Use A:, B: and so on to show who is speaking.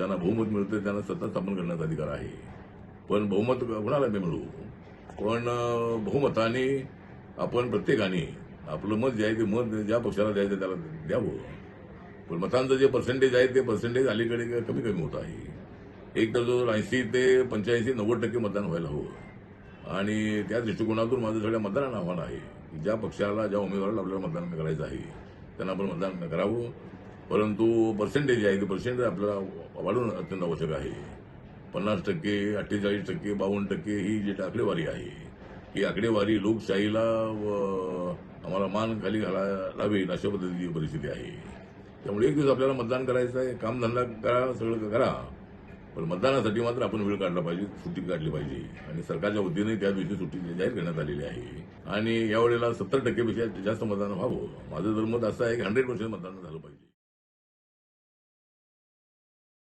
A: ज्यांना बहुमत मिळतं त्यांना सत्ता स्थापन करण्याचा अधिकार आहे. पण बहुमत कोणाला मिळू, पण बहुमताने आपण प्रत्येकाने आपलं मत जे आहे ते मत ज्या पक्षाला द्यायचं त्याला द्यावं. पण मतांचं जे पर्सेंटेज आहे ते पर्सेंटेज अलीकडे कमी कमी होत आहे. एक तर जो 80 ते 85-90% मतदान व्हायला हवं. आणि त्या दृष्टिकोनातून माझं सगळ्या मतदारांना आव्हान आहे की ज्या पक्षाला ज्या उमेदवाराला आपल्याला मतदान करायचं आहे त्यांना आपण मतदान करावं. परंतु पर्सेंटेज आहे ते पर्सेंटेज आपल्याला वाढवणं अत्यंत आवश्यक आहे. 50%, 48%, 52% ही जी आकडेवारी आहे ही आकडेवारी लोकशाहीला आम्हाला मान खाली घालावी अशा पद्धतीची परिस्थिती आहे. त्यामुळे एक दिवस आपल्याला मतदान करायचं आहे, कामधंदा करा, सगळं करा, पण मतदानासाठी मात्र आपण वेळ काढला पाहिजे, सुट्टी काढली पाहिजे. आणि सरकारच्या वतीने त्या दिवशी सुट्टी जाहीर करण्यात आलेली आहे. आणि यावेळेला 70% पेक्षा जास्त मतदान व्हावं. माझं जर मत असं आहे की 100% मतदान झालं पाहिजे.